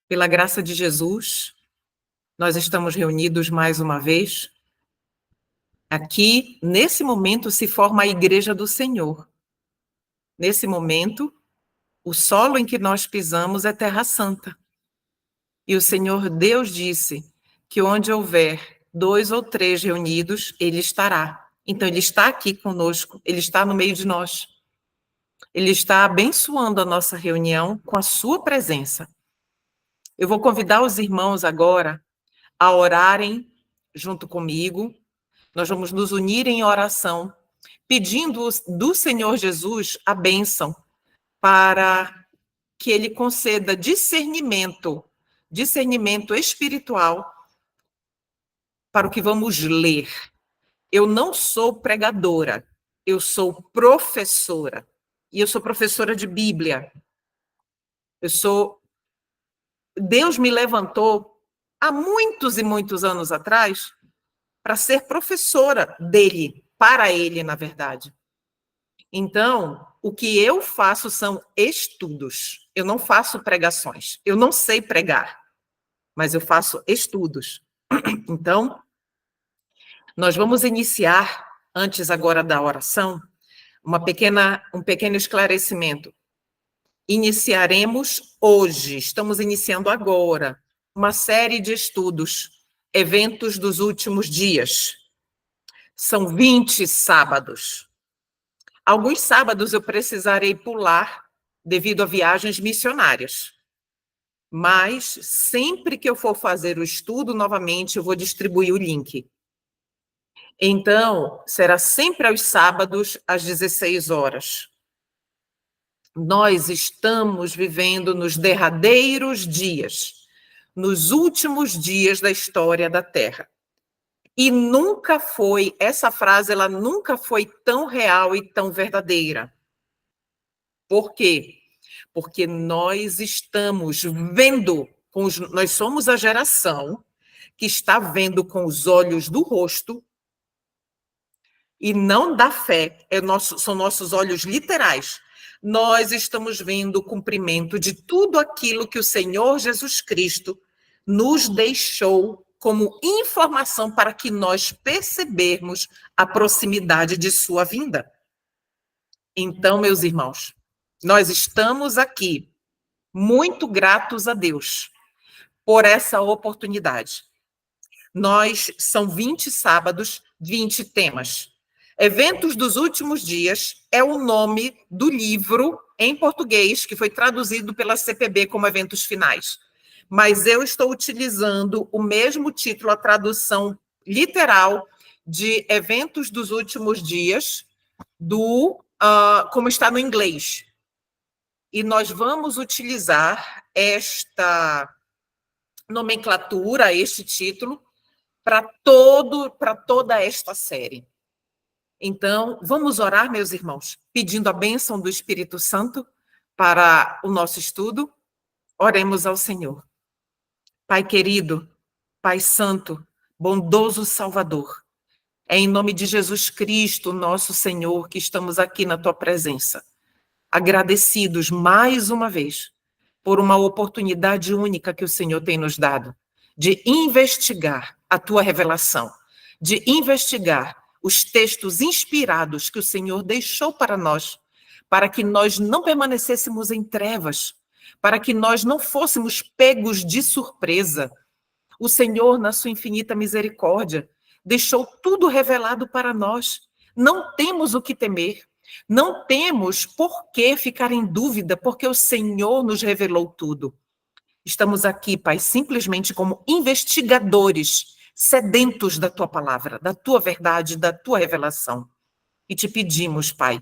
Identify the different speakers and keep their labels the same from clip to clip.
Speaker 1: Pela graça de Jesus, nós estamos reunidos mais uma vez. Aqui, nesse momento, se forma a Igreja do Senhor. Nesse momento, o solo em que nós pisamos é Terra Santa. E o Senhor Deus disse que onde houver 2 ou 3 reunidos, Ele estará. Então, Ele está aqui conosco, Ele está no meio de nós. Ele está abençoando a nossa reunião com a sua presença. Eu vou convidar os irmãos agora a orarem junto comigo. Nós vamos nos unir em oração, pedindo do Senhor Jesus a bênção para que Ele conceda discernimento espiritual para o que vamos ler. Eu não sou pregadora, eu sou professora, e eu sou professora de Bíblia. Deus me levantou há muitos e muitos anos atrás para ser professora dele, para ele, na verdade. Então, o que eu faço são estudos. Eu não faço pregações. Eu não sei pregar, mas eu faço estudos. Então, nós vamos iniciar, antes agora da oração, um pequeno esclarecimento. Iniciaremos hoje, estamos iniciando agora, uma série de estudos, eventos dos últimos dias. São 20 sábados. Alguns sábados eu precisarei pular devido a viagens missionárias. Mas sempre que eu for fazer o estudo novamente, eu vou distribuir o link. Então, será sempre aos sábados, às 16 horas. Nós estamos vivendo nos derradeiros dias, nos últimos dias da história da Terra. E nunca foi, essa frase, ela nunca foi tão real e tão verdadeira. Por quê? Porque nós estamos vendo, nós somos a geração que está vendo com os olhos do rosto e não da fé, são nossos olhos literais. Nós estamos vendo o cumprimento de tudo aquilo que o Senhor Jesus Cristo nos deixou como informação para que nós percebermos a proximidade de sua vinda. Então, meus irmãos, nós estamos aqui muito gratos a Deus por essa oportunidade. São 20 sábados, 20 temas. Eventos dos últimos dias é o nome do livro em português, que foi traduzido pela CPB como Eventos Finais. Mas eu estou utilizando o mesmo título, a tradução literal de Eventos dos Últimos Dias, como está no inglês. E nós vamos utilizar esta nomenclatura, este título, para toda esta série. Então, vamos orar, meus irmãos, pedindo a bênção do Espírito Santo para o nosso estudo. Oremos ao Senhor. Pai querido, Pai santo, bondoso Salvador, é em nome de Jesus Cristo, nosso Senhor, que estamos aqui na tua presença, agradecidos mais uma vez por uma oportunidade única que o Senhor tem nos dado de investigar a tua revelação, de investigar os textos inspirados que o Senhor deixou para nós, para que nós não permanecêssemos em trevas, para que nós não fôssemos pegos de surpresa. O Senhor, na sua infinita misericórdia, deixou tudo revelado para nós. Não temos o que temer, não temos por que ficar em dúvida, porque o Senhor nos revelou tudo. Estamos aqui, Pai, simplesmente como investigadores, sedentos da tua palavra, da tua verdade, da tua revelação. E te pedimos, Pai,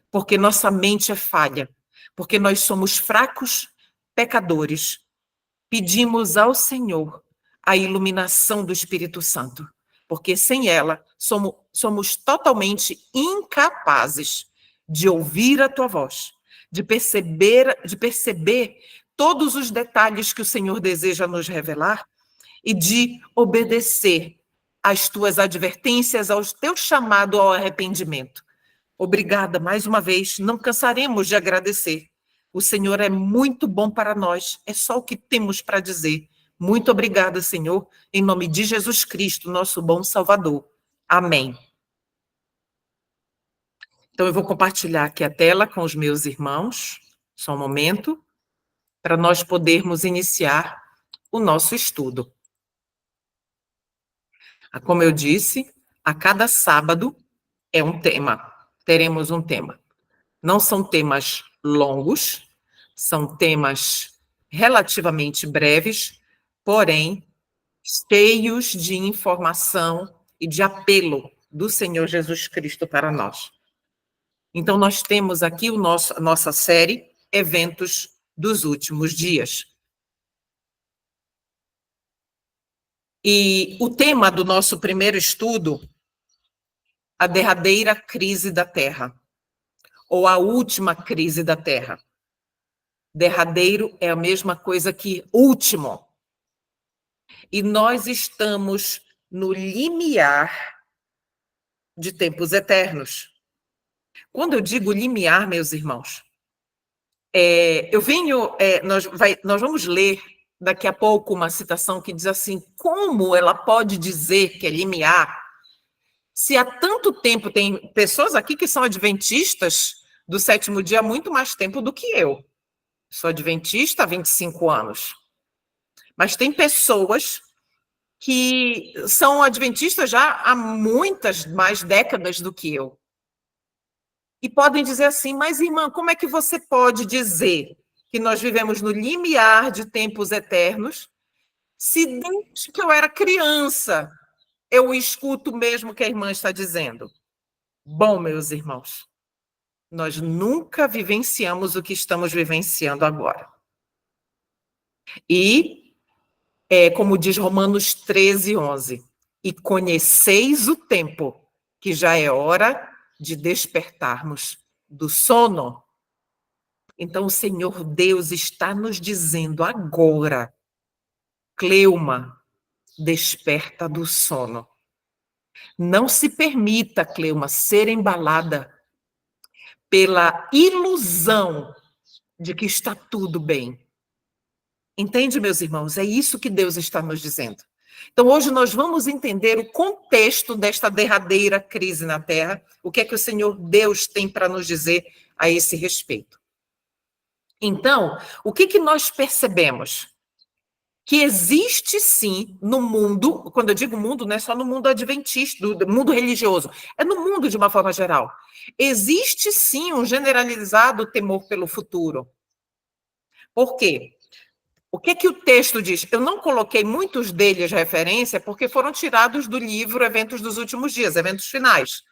Speaker 1: porque nossa mente é falha, porque nós somos fracos, pecadores, pedimos ao Senhor a iluminação do Espírito Santo, porque sem ela somos totalmente incapazes de ouvir a tua voz, de perceber todos os detalhes que o Senhor deseja nos revelar e de obedecer às tuas advertências, ao teu chamado ao arrependimento. Obrigada mais uma vez, não cansaremos de agradecer, O Senhor é muito bom para nós. É só o que temos para dizer. Muito obrigada, Senhor, em nome de Jesus Cristo, nosso bom Salvador. Amém. Então, eu vou compartilhar aqui a tela com os meus irmãos, só um momento, para nós podermos iniciar o nosso estudo. Como eu disse, a cada sábado é um tema, teremos um tema. Não são temas longos, são temas relativamente breves, porém cheios de informação e de apelo do Senhor Jesus Cristo para nós. Então, nós temos aqui a nossa série Eventos dos Últimos Dias. E o tema do nosso primeiro estudo, a derradeira crise da Terra, ou a última crise da Terra. Derradeiro é a mesma coisa que último. E nós estamos no limiar de tempos eternos. Quando eu digo limiar, meus irmãos, nós vamos ler daqui a pouco uma citação que diz assim: como ela pode dizer que é limiar, se há tanto tempo, tem pessoas aqui que são adventistas do sétimo dia há muito mais tempo do que eu. Sou adventista há 25 anos. Mas tem pessoas que são adventistas já há muitas mais décadas do que eu. E podem dizer assim: mas, irmã, como é que você pode dizer que nós vivemos no limiar de tempos eternos, se desde que eu era criança eu escuto mesmo o que a irmã está dizendo? Bom, meus irmãos, nós nunca vivenciamos o que estamos vivenciando agora. E, como diz Romanos 13:11, e conheceis o tempo, que já é hora de despertarmos do sono. Então, o Senhor Deus está nos dizendo agora: Cleuma, desperta do sono. Não se permita, Cleuma, ser embalada pela ilusão de que está tudo bem. Entende, meus irmãos? É isso que Deus está nos dizendo. Então, hoje nós vamos entender o contexto desta derradeira crise na Terra, o que é que o Senhor Deus tem para nos dizer a esse respeito. Então, o que nós percebemos? Que existe sim no mundo, quando eu digo mundo, não é só no mundo adventista, do mundo religioso, é no mundo de uma forma geral. Existe sim um generalizado temor pelo futuro. Por quê? O que o texto diz? Eu não coloquei muitos deles referência porque foram tirados do livro Eventos dos Últimos Dias, Eventos Finais.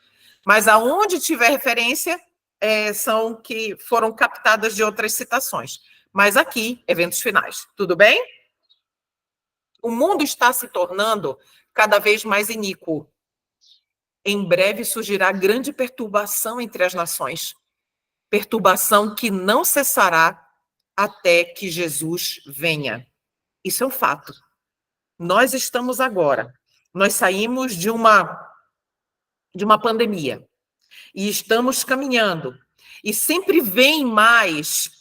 Speaker 1: Mas aonde tiver referência, são que foram captadas de outras citações. Mas aqui, Eventos Finais. Tudo bem? O mundo está se tornando cada vez mais iníquo. Em breve surgirá grande perturbação entre as nações. Perturbação que não cessará até que Jesus venha. Isso é um fato. Nós estamos agora, nós saímos de uma pandemia e estamos caminhando. E sempre vem mais,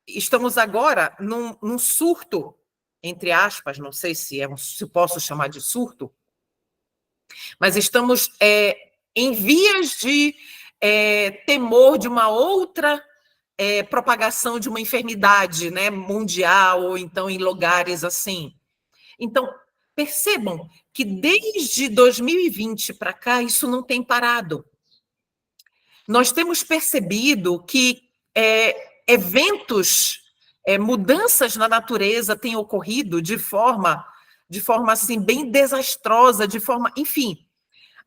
Speaker 1: estamos agora num surto, entre aspas, não sei se posso chamar de surto, mas estamos em vias de temor de uma outra propagação de uma enfermidade, né, mundial, ou então em lugares assim. Então, percebam que desde 2020 para cá, isso não tem parado. Nós temos percebido que eventos, mudanças na natureza têm ocorrido de forma assim, bem desastrosa, enfim,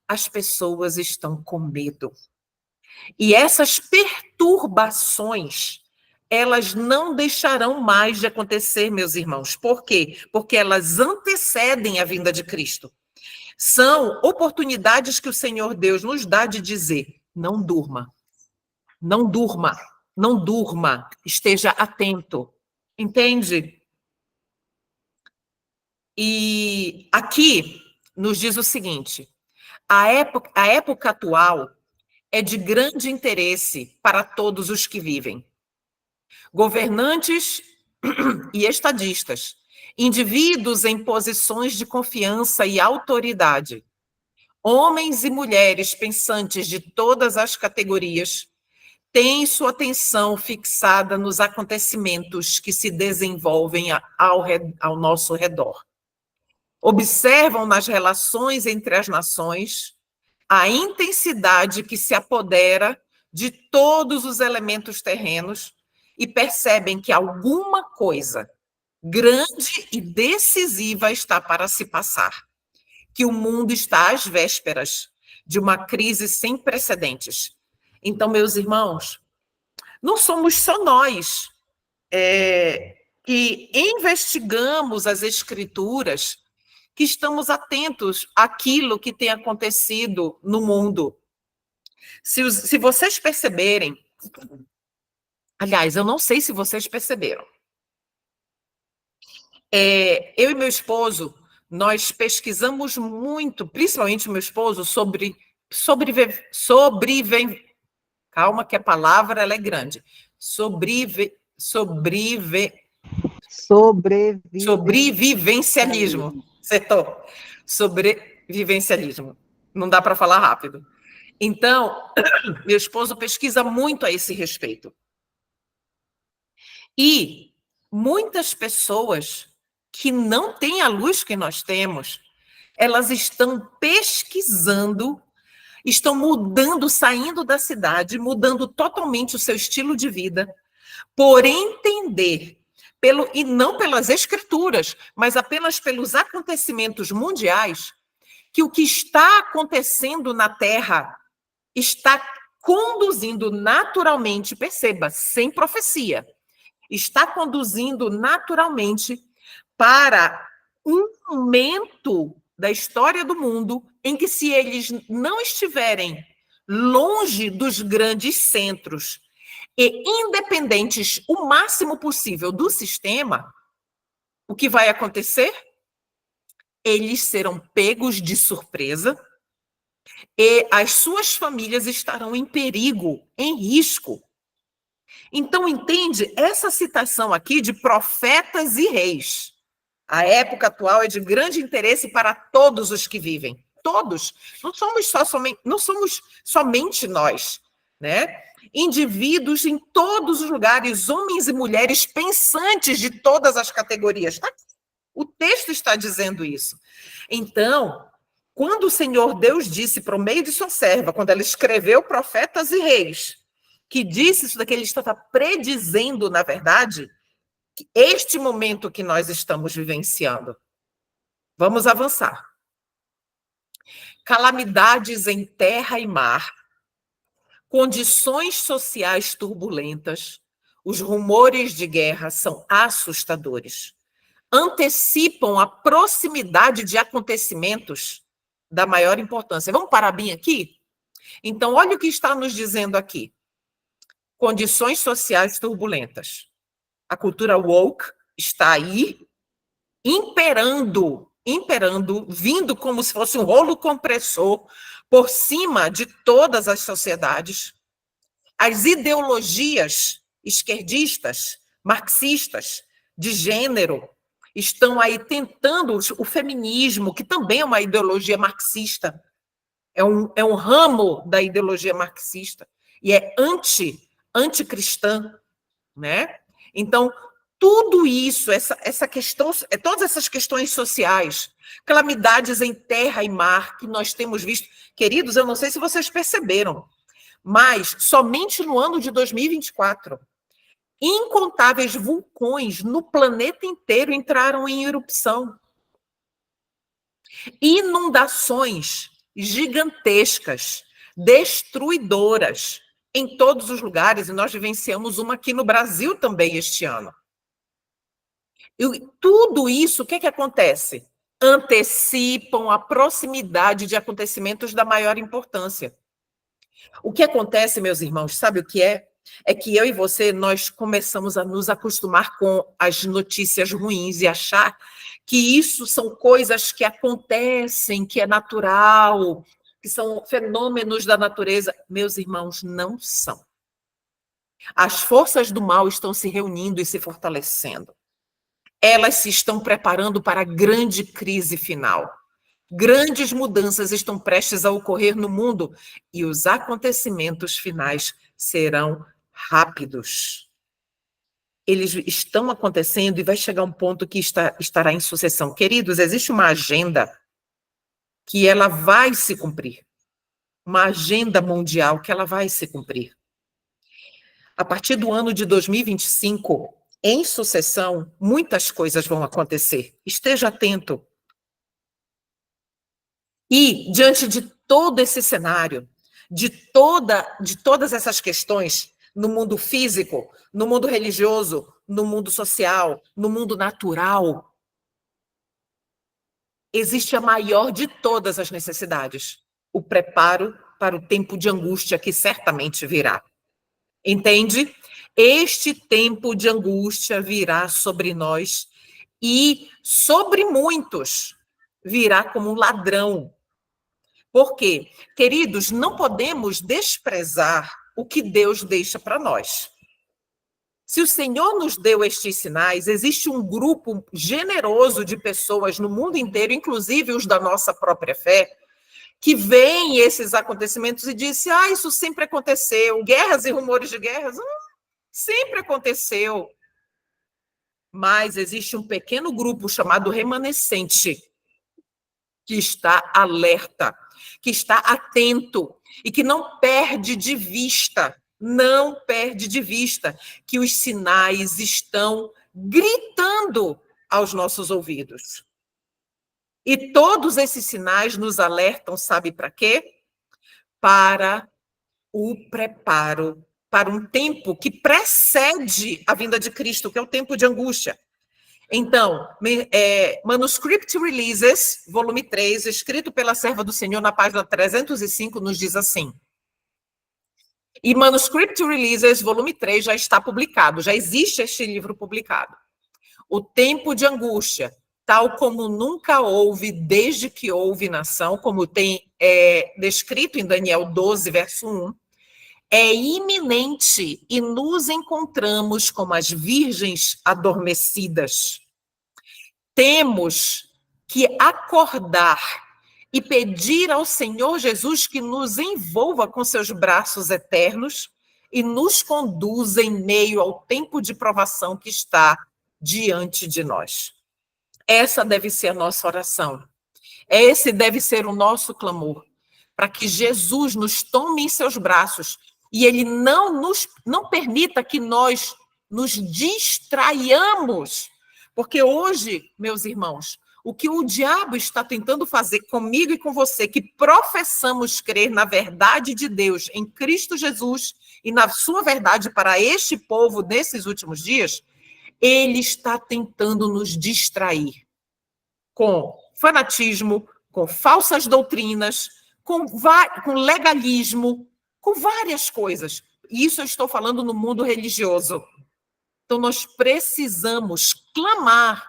Speaker 1: as pessoas estão com medo. E essas perturbações, elas não deixarão mais de acontecer, meus irmãos. Por quê? Porque elas antecedem a vinda de Cristo. São oportunidades que o Senhor Deus nos dá de dizer: não durma, não durma, não durma, esteja atento. Entende? E aqui nos diz o seguinte: a época atual é de grande interesse para todos os que vivem. governantes e estadistas, indivíduos em posições de confiança e autoridade, homens e mulheres pensantes de todas as categorias, têm sua atenção fixada nos acontecimentos que se desenvolvem ao nosso redor. Observam nas relações entre as nações a intensidade que se apodera de todos os elementos terrenos e percebem que alguma coisa grande e decisiva está para se passar, que o mundo está às vésperas de uma crise sem precedentes. Então, meus irmãos, não somos só nós que investigamos as escrituras, que estamos atentos àquilo que tem acontecido no mundo. Se vocês perceberem, aliás, eu não sei se vocês perceberam, eu e meu esposo, nós pesquisamos muito, principalmente meu esposo, calma que a palavra ela é grande, sobrevivencialismo, acertou, sobrevivencialismo, não dá para falar rápido. Então, meu esposo pesquisa muito a esse respeito. E muitas pessoas que não têm a luz que nós temos, elas estão pesquisando, estão mudando, saindo da cidade, mudando totalmente o seu estilo de vida, por entender, e não pelas escrituras, mas apenas pelos acontecimentos mundiais, que o que está acontecendo na Terra está conduzindo naturalmente, perceba, sem profecia, está conduzindo naturalmente para um momento da história do mundo em que, se eles não estiverem longe dos grandes centros e independentes o máximo possível do sistema, o que vai acontecer? Eles serão pegos de surpresa e as suas famílias estarão em perigo, em risco. Então, entende? Essa citação aqui de profetas e reis, a época atual é de grande interesse para todos os que vivem. Todos. Não somos somente nós, né? Indivíduos em todos os lugares, homens e mulheres pensantes de todas as categorias. O texto está dizendo isso. Então, quando o Senhor Deus disse por meio de sua serva, quando ela escreveu profetas e reis, que disse isso daqui, ele estava predizendo, na verdade, este momento que nós estamos vivenciando. Vamos avançar. Calamidades em terra e mar, condições sociais turbulentas, os rumores de guerra são assustadores. Antecipam a proximidade de acontecimentos da maior importância. Vamos parar bem aqui? Então, olha o que está nos dizendo aqui. Condições sociais turbulentas. A cultura woke está aí, imperando, vindo como se fosse um rolo compressor por cima de todas as sociedades. As ideologias esquerdistas, marxistas, de gênero, estão aí tentando, o feminismo, que também é uma ideologia marxista, é um ramo da ideologia marxista, e é anticristã, né? Então, tudo isso, essa questão, todas essas questões sociais, calamidades em terra e mar que nós temos visto, queridos, eu não sei se vocês perceberam, mas somente no ano de 2024, incontáveis vulcões no planeta inteiro entraram em erupção. Inundações gigantescas, destruidoras, em todos os lugares, e nós vivenciamos uma aqui no Brasil também este ano. E tudo isso, o que acontece? Antecipam a proximidade de acontecimentos da maior importância. O que acontece, meus irmãos, sabe o que é? É que eu e você, nós começamos a nos acostumar com as notícias ruins e achar que isso são coisas que acontecem, que é natural, que são fenômenos da natureza. Meus irmãos, não são. As forças do mal estão se reunindo e se fortalecendo. Elas se estão preparando para a grande crise final. Grandes mudanças estão prestes a ocorrer no mundo e os acontecimentos finais serão rápidos. Eles estão acontecendo e vai chegar um ponto que estará em sucessão. Queridos, existe uma agenda que ela vai se cumprir. Uma agenda mundial que ela vai se cumprir. A partir do ano de 2025, em sucessão, muitas coisas vão acontecer. Esteja atento. E, diante de todo esse cenário, de todas essas questões, no mundo físico, no mundo religioso, no mundo social, no mundo natural, existe a maior de todas as necessidades, o preparo para o tempo de angústia que certamente virá. Entende? Este tempo de angústia virá sobre nós e sobre muitos virá como um ladrão. Por quê? Queridos, não podemos desprezar o que Deus deixa para nós. Se o Senhor nos deu estes sinais, existe um grupo generoso de pessoas no mundo inteiro, inclusive os da nossa própria fé, que veem esses acontecimentos e dizem, isso sempre aconteceu, guerras e rumores de guerras, sempre aconteceu. Mas existe um pequeno grupo chamado remanescente, que está alerta, que está atento e que não perde de vista que os sinais estão gritando aos nossos ouvidos. E todos esses sinais nos alertam, sabe para quê? Para o preparo para um tempo que precede a vinda de Cristo, que é o tempo de angústia. Então, Manuscript Releases, volume 3, escrito pela serva do Senhor na página 305, nos diz assim. E Manuscript Releases, volume 3, já está publicado, já existe este livro publicado. O tempo de angústia, tal como nunca houve desde que houve nação, como tem descrito em Daniel 12, verso 1, é iminente e nos encontramos como as virgens adormecidas. Temos que acordar e pedir ao Senhor Jesus que nos envolva com seus braços eternos e nos conduza em meio ao tempo de provação que está diante de nós. Essa deve ser a nossa oração. Esse deve ser o nosso clamor, para que Jesus nos tome em seus braços e ele não permita que nós nos distraiamos. Porque hoje, meus irmãos, o que o diabo está tentando fazer comigo e com você, que professamos crer na verdade de Deus em Cristo Jesus e na sua verdade para este povo nesses últimos dias, ele está tentando nos distrair com fanatismo, com falsas doutrinas, com legalismo, com várias coisas. Isso eu estou falando no mundo religioso. Então, nós precisamos clamar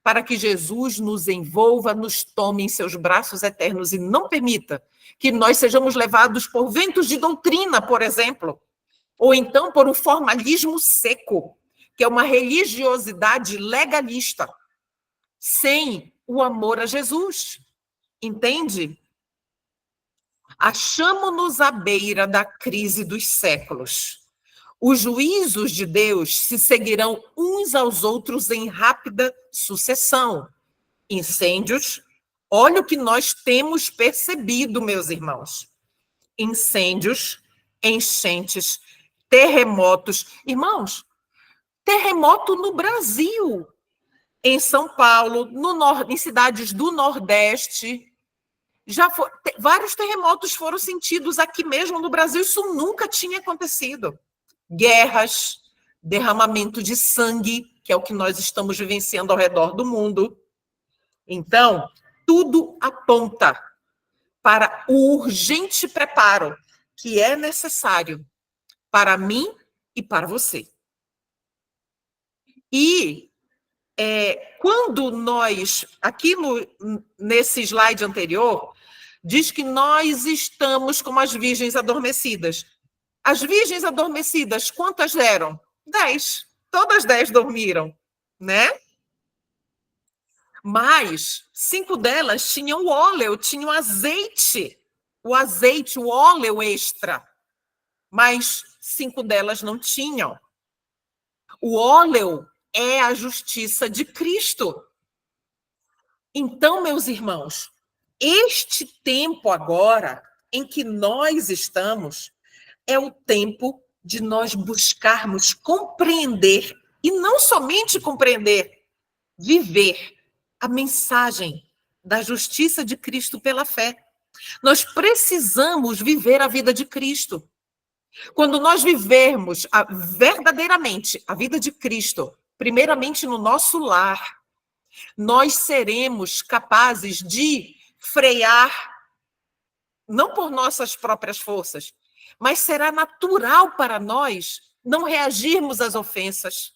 Speaker 1: para que Jesus nos envolva, nos tome em seus braços eternos e não permita que nós sejamos levados por ventos de doutrina, por exemplo, ou então por um formalismo seco, que é uma religiosidade legalista, sem o amor a Jesus. Entende? Achamo-nos à beira da crise dos séculos. Os juízos de Deus se seguirão uns aos outros em rápida sucessão. Incêndios, olha o que nós temos percebido, meus irmãos. Incêndios, enchentes, terremotos. Irmãos, terremoto no Brasil, em São Paulo, em cidades do Nordeste. Vários terremotos foram sentidos aqui mesmo no Brasil. Isso nunca tinha acontecido. Guerras, derramamento de sangue, que é o que nós estamos vivenciando ao redor do mundo. Então, tudo aponta para o urgente preparo que é necessário para mim e para você. E quando nós, aqui nesse slide anterior, diz que nós estamos como as virgens adormecidas. As virgens adormecidas, quantas eram? 10. Todas 10 dormiram, né? Mas 5 delas tinham óleo, tinham azeite. O azeite, o óleo extra. Mas 5 delas não tinham. O óleo é a justiça de Cristo. Então, meus irmãos, este tempo agora em que nós estamos é o tempo de nós buscarmos compreender, e não somente compreender, viver a mensagem da justiça de Cristo pela fé. Nós precisamos viver a vida de Cristo. Quando nós vivermos verdadeiramente a vida de Cristo, primeiramente no nosso lar, nós seremos capazes de frear, não por nossas próprias forças, mas será natural para nós não reagirmos às ofensas.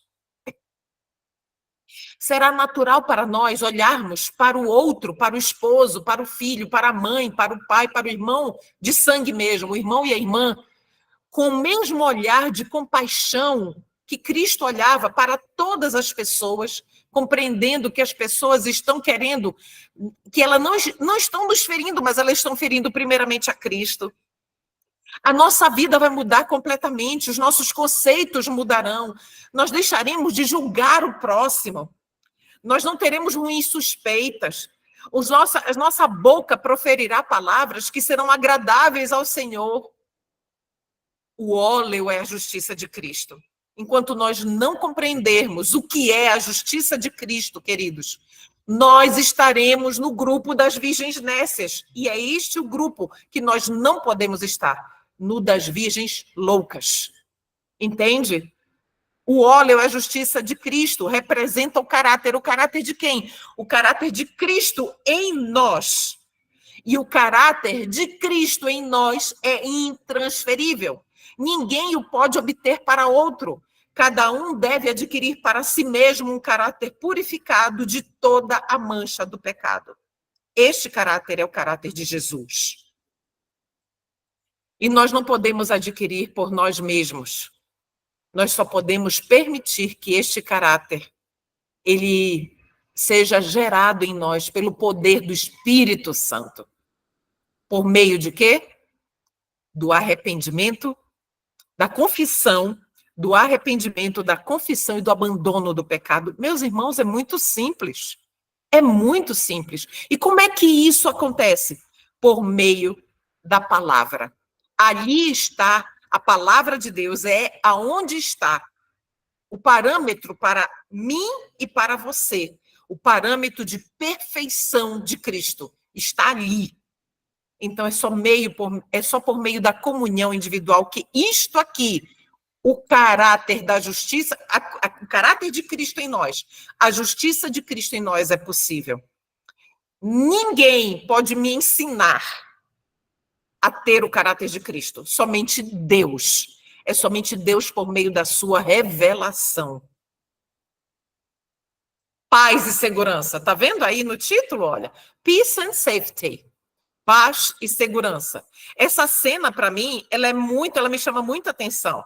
Speaker 1: Será natural para nós olharmos para o outro, para o esposo, para o filho, para a mãe, para o pai, para o irmão de sangue mesmo, o irmão e a irmã, com o mesmo olhar de compaixão que Cristo olhava para todas as pessoas, compreendendo que as pessoas estão querendo, que elas não estão nos ferindo, mas elas estão ferindo primeiramente a Cristo. A nossa vida vai mudar completamente, os nossos conceitos mudarão, nós deixaremos de julgar o próximo, nós não teremos ruins suspeitas, a nossa boca proferirá palavras que serão agradáveis ao Senhor. O óleo é a justiça de Cristo. Enquanto nós não compreendermos o que é a justiça de Cristo, queridos, nós estaremos no grupo das virgens nécias. E é este o grupo que nós não podemos estar, no das virgens loucas. Entende? O óleo é a justiça de Cristo, representa o caráter. O caráter de quem? O caráter de Cristo em nós. E o caráter de Cristo em nós é intransferível. Ninguém o pode obter para outro. Cada um deve adquirir para si mesmo um caráter purificado de toda a mancha do pecado. Este caráter é o caráter de Jesus. E nós não podemos adquirir por nós mesmos. Nós só podemos permitir que este caráter ele seja gerado em nós pelo poder do Espírito Santo. Por meio de quê? Do arrependimento, da confissão, do arrependimento, da confissão e do abandono do pecado. Meus irmãos, é muito simples. É muito simples. E como é que isso acontece? Por meio da palavra. Ali está a palavra de Deus, é aonde está o parâmetro para mim e para você. O parâmetro de perfeição de Cristo está ali. Então, é só por meio da comunhão individual que isto aqui, o caráter da justiça, o caráter de Cristo em nós, a justiça de Cristo em nós é possível. Ninguém pode me ensinar a ter o caráter de Cristo, somente Deus. É somente Deus por meio da sua revelação. Paz e segurança. Tá vendo aí no título? Olha, Peace and Safety. Paz e segurança. Essa cena, para mim, ela me chama muita atenção.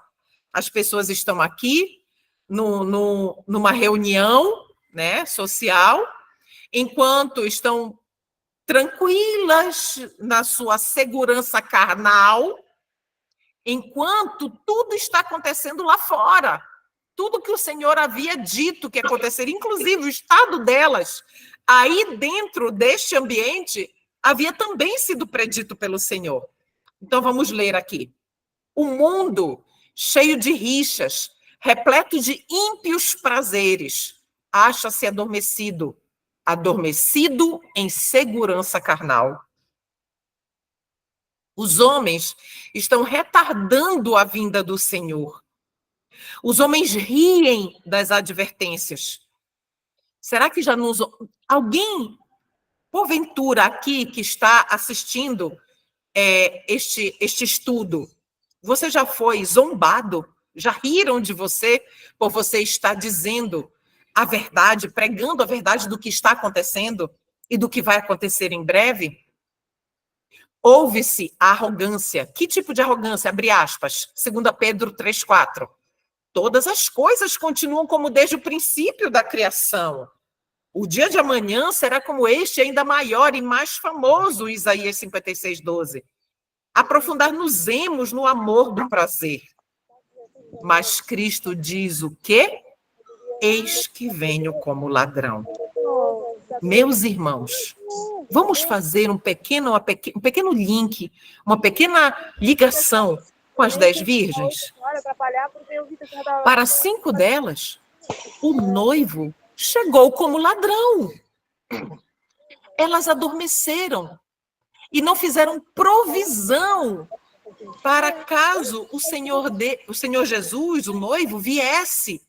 Speaker 1: As pessoas estão aqui numa reunião, né, social, enquanto estão tranquilas na sua segurança carnal, enquanto tudo está acontecendo lá fora. Tudo que o Senhor havia dito que aconteceria, inclusive o estado delas, aí dentro deste ambiente, havia também sido predito pelo Senhor. Então, vamos ler aqui. O mundo cheio de rixas, repleto de ímpios prazeres, acha-se adormecido em segurança carnal. Os homens estão retardando a vinda do Senhor. Os homens riem das advertências. Será que já nos... Alguém, porventura, aqui que está assistindo este estudo, você já foi zombado? Já riram de você por você estar dizendo a verdade, pregando a verdade do que está acontecendo e do que vai acontecer em breve? Houve-se a arrogância. Que tipo de arrogância? Abre aspas. 2 Pedro 3,4. Todas as coisas continuam como desde o princípio da criação. O dia de amanhã será como este, ainda maior e mais famoso, Isaías 56:12. Aprofundar-nos-emos no amor do prazer. Mas Cristo diz o quê? Eis que venho como ladrão. Meus irmãos, vamos fazer um pequeno link, uma pequena ligação com as 10 virgens. Para 5 delas, o noivo chegou como ladrão. Elas adormeceram e não fizeram provisão para caso o Senhor Jesus, o noivo, viesse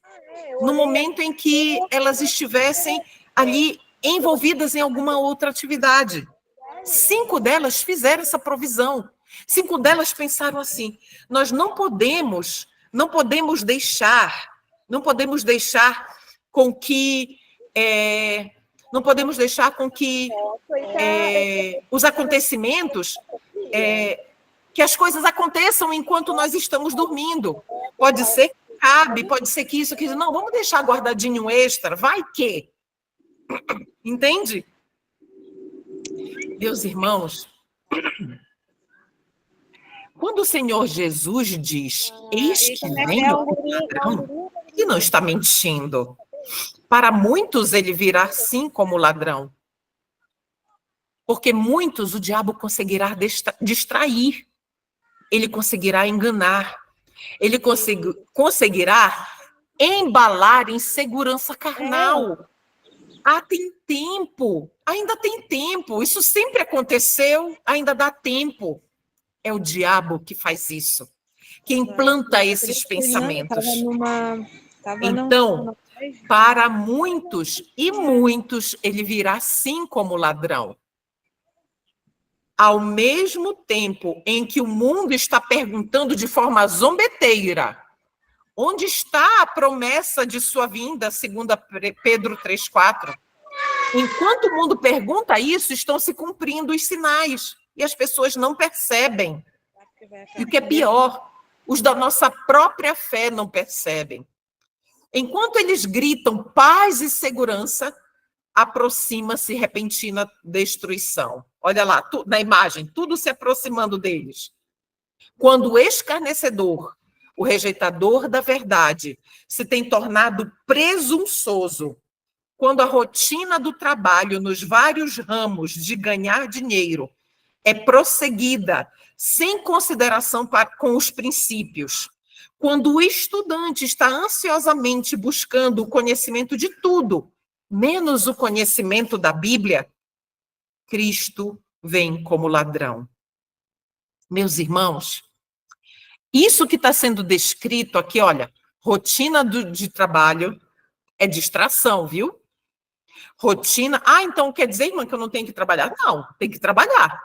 Speaker 1: no momento em que elas estivessem ali envolvidas em alguma outra atividade. 5 delas fizeram essa provisão. 5 delas pensaram assim: nós não podemos deixar com que os acontecimentos, que as coisas aconteçam enquanto nós estamos dormindo. Pode ser que cabe, pode ser que isso, que não, vamos deixar guardadinho um extra, vai que. Entende? Meus irmãos, quando o Senhor Jesus diz, eis que venho como ladrão, ele não está mentindo. Para muitos ele virá sim como ladrão. Porque muitos o diabo conseguirá distrair. Ele conseguirá enganar. Ele conseguirá embalar em segurança carnal. Tem tempo. Ainda tem tempo. Isso sempre aconteceu, ainda dá tempo. É o diabo que faz isso. Que implanta esses pensamentos. Então, para muitos, e muitos, ele virá sim como ladrão. Ao mesmo tempo em que o mundo está perguntando de forma zombeteira, onde está a promessa de sua vinda, segundo Pedro 3,4? Enquanto o mundo pergunta isso, estão se cumprindo os sinais, e as pessoas não percebem. E o que é pior, os da nossa própria fé não percebem. Enquanto eles gritam paz e segurança, aproxima-se repentina destruição. Olha lá, na imagem, tudo se aproximando deles. Quando o escarnecedor, o rejeitador da verdade, se tem tornado presunçoso, quando a rotina do trabalho nos vários ramos de ganhar dinheiro é prosseguida sem consideração com os princípios, quando o estudante está ansiosamente buscando o conhecimento de tudo, menos o conhecimento da Bíblia, Cristo vem como ladrão. Meus irmãos, isso que está sendo descrito aqui, olha, rotina de trabalho é distração, viu? Rotina, então quer dizer, irmã, que eu não tenho que trabalhar? Não, tem que trabalhar,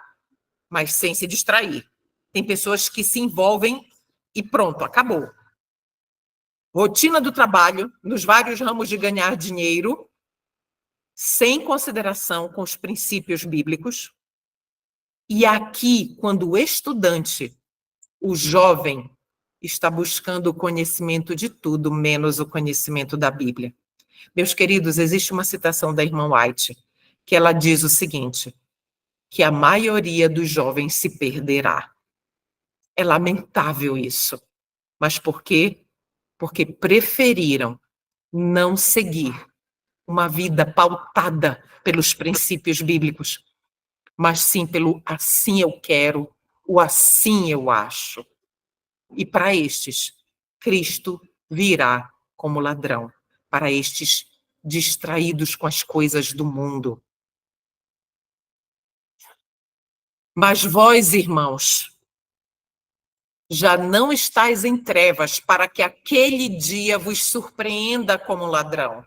Speaker 1: mas sem se distrair. Tem pessoas que se envolvem e pronto, acabou. Rotina do trabalho, nos vários ramos de ganhar dinheiro, sem consideração com os princípios bíblicos. E aqui, quando o estudante, o jovem, está buscando o conhecimento de tudo, menos o conhecimento da Bíblia. Meus queridos, existe uma citação da irmã White, que ela diz o seguinte, que a maioria dos jovens se perderá. É lamentável isso. Mas por quê? Porque preferiram não seguir uma vida pautada pelos princípios bíblicos, mas sim pelo assim eu quero, o assim eu acho. E para estes, Cristo virá como ladrão, para estes distraídos com as coisas do mundo. Mas vós, irmãos, já não estáis em trevas para que aquele dia vos surpreenda como ladrão.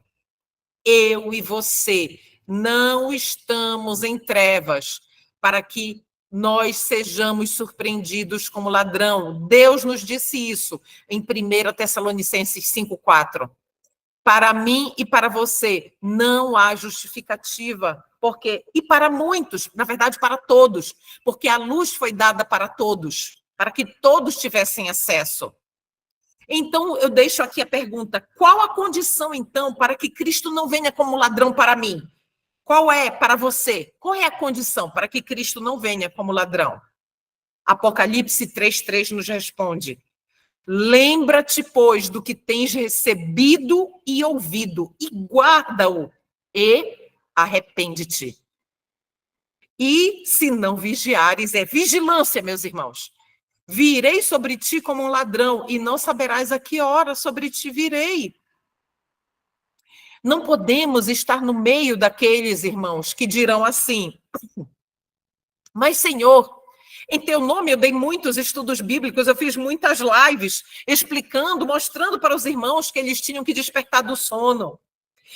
Speaker 1: Eu e você não estamos em trevas para que nós sejamos surpreendidos como ladrão. Deus nos disse isso em 1 Tessalonicenses 5,4. Para mim e para você, não há justificativa, porque e para muitos, na verdade, para todos, porque a luz foi dada para todos, para que todos tivessem acesso. Então, eu deixo aqui a pergunta: qual a condição, então, para que Cristo não venha como ladrão para mim? Qual é para você? Qual é a condição para que Cristo não venha como ladrão? Apocalipse 3:3 nos responde: lembra-te, pois, do que tens recebido e ouvido, e guarda-o, e arrepende-te. E se não vigiares, é vigilância, meus irmãos. Virei sobre ti como um ladrão, e não saberás a que hora sobre ti virei. Não podemos estar no meio daqueles irmãos que dirão assim: mas, Senhor, em teu nome eu dei muitos estudos bíblicos, eu fiz muitas lives explicando, mostrando para os irmãos que eles tinham que despertar do sono.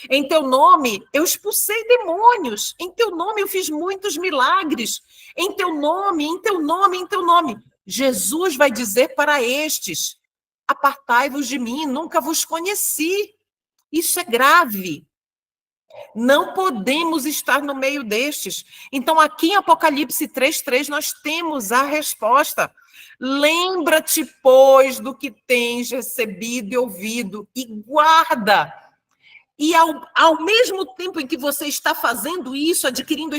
Speaker 1: Em teu nome eu expulsei demônios, em teu nome eu fiz muitos milagres, em teu nome, em teu nome, em teu nome. Jesus vai dizer para estes: apartai-vos de mim, nunca vos conheci. Isso é grave. Não podemos estar no meio destes. Então, aqui em Apocalipse 3:3, nós temos a resposta. Lembra-te, pois, do que tens recebido e ouvido, e guarda. E ao mesmo tempo em que você está fazendo isso, adquirindo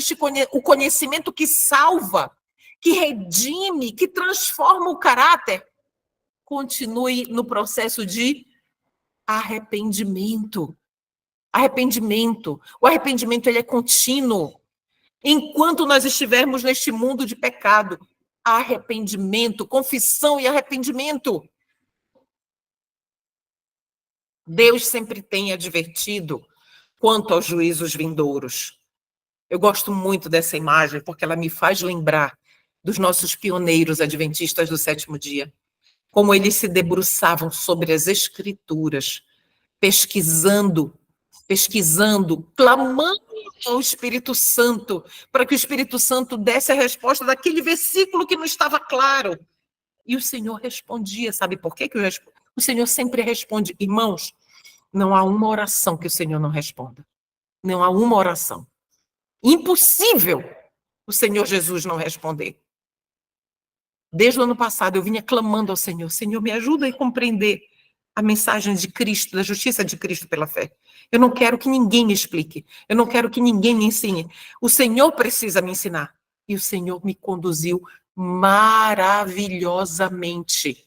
Speaker 1: o conhecimento que salva, que redime, que transforma o caráter, continue no processo de arrependimento. Arrependimento. O arrependimento, ele é contínuo. Enquanto nós estivermos neste mundo de pecado, arrependimento, confissão e arrependimento. Deus sempre tem advertido quanto aos juízos vindouros. Eu gosto muito dessa imagem porque ela me faz lembrar dos nossos pioneiros adventistas do sétimo dia, como eles se debruçavam sobre as Escrituras, pesquisando, clamando ao Espírito Santo, para que o Espírito Santo desse a resposta daquele versículo que não estava claro. E o Senhor respondia. Sabe por quê? O Senhor sempre responde. Irmãos, não há uma oração que o Senhor não responda. Não há uma oração. Impossível o Senhor Jesus não responder. Desde o ano passado eu vinha clamando ao Senhor: Senhor, me ajuda a compreender a mensagem de Cristo, da justiça de Cristo pela fé. Eu não quero que ninguém me explique. Eu não quero que ninguém me ensine. O Senhor precisa me ensinar. E o Senhor me conduziu maravilhosamente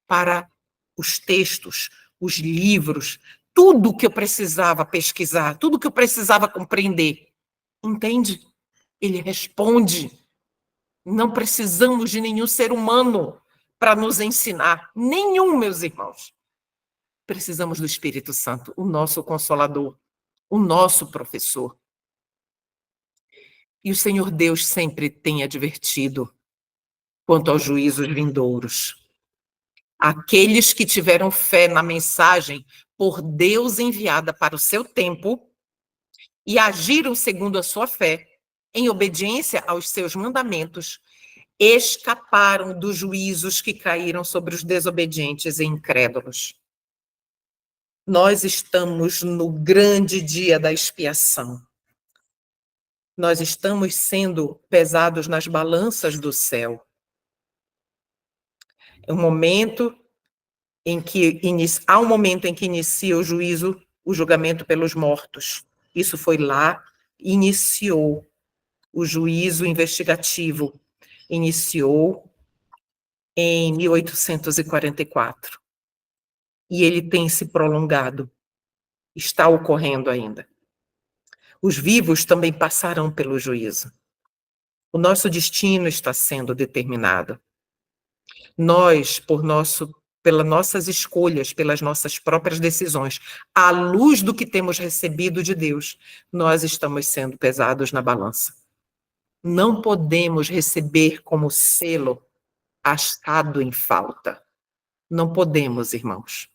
Speaker 1: para os textos, os livros, tudo que eu precisava pesquisar, tudo que eu precisava compreender. Entende? Ele responde. Não precisamos de nenhum ser humano para nos ensinar. Nenhum, meus irmãos. Precisamos do Espírito Santo, o nosso Consolador, o nosso professor. E o Senhor Deus sempre tem advertido quanto aos juízos vindouros. Aqueles que tiveram fé na mensagem por Deus enviada para o seu tempo e agiram segundo a sua fé, em obediência aos seus mandamentos, escaparam dos juízos que caíram sobre os desobedientes e incrédulos. Nós estamos no grande dia da expiação. Nós estamos sendo pesados nas balanças do céu. É um momento em que há um momento em que inicia o juízo, o julgamento pelos mortos. Isso foi lá, iniciou o juízo investigativo. Iniciou em 1844. E ele tem se prolongado. Está ocorrendo ainda. Os vivos também passarão pelo juízo. O nosso destino está sendo determinado. Nós, pelas nossas escolhas, pelas nossas próprias decisões, à luz do que temos recebido de Deus, nós estamos sendo pesados na balança. Não podemos receber como selo achado em falta. Não podemos, irmãos.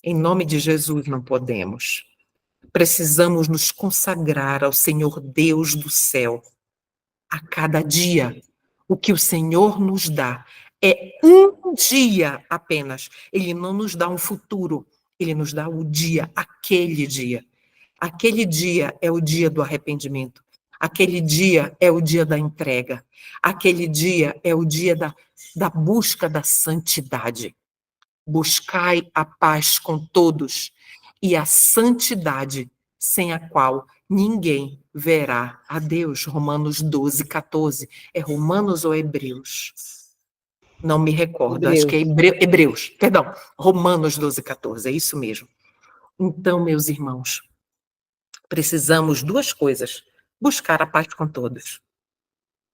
Speaker 1: Em nome de Jesus, não podemos. Precisamos nos consagrar ao Senhor Deus do céu. A cada dia, o que o Senhor nos dá é um dia apenas. Ele não nos dá um futuro. Ele nos dá o dia, aquele dia. Aquele dia é o dia do arrependimento. Aquele dia é o dia da entrega. Aquele dia é o dia da busca da santidade. Buscai a paz com todos e a santidade, sem a qual ninguém verá a Deus. Romanos 12, 14. É Romanos ou Hebreus? Não me recordo, acho que é Hebreus, perdão, Romanos 12, 14, é isso mesmo. Então, meus irmãos, precisamos duas coisas: buscar a paz com todos,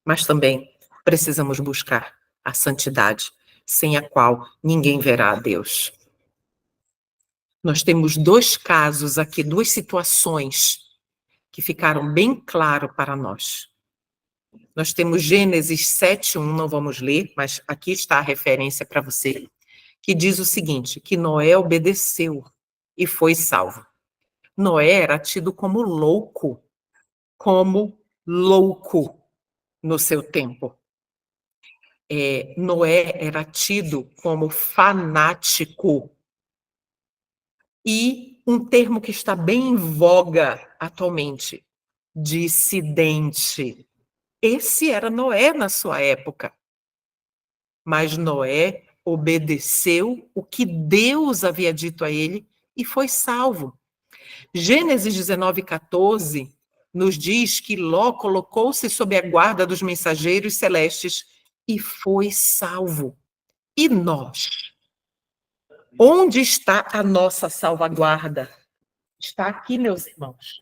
Speaker 1: mas também precisamos buscar a santidade, sem a qual ninguém verá a Deus. Nós temos dois casos aqui, duas situações que ficaram bem claro para nós. Nós temos Gênesis 7:1, não vamos ler, mas aqui está a referência para você, que diz o seguinte, que Noé obedeceu e foi salvo. Noé era tido como louco no seu tempo. Noé era tido como fanático. E um termo que está bem em voga atualmente, dissidente. Esse era Noé na sua época. Mas Noé obedeceu o que Deus havia dito a ele e foi salvo. Gênesis 19:14 nos diz que Ló colocou-se sob a guarda dos mensageiros celestes e foi salvo. E nós? Onde está a nossa salvaguarda? Está aqui, meus irmãos.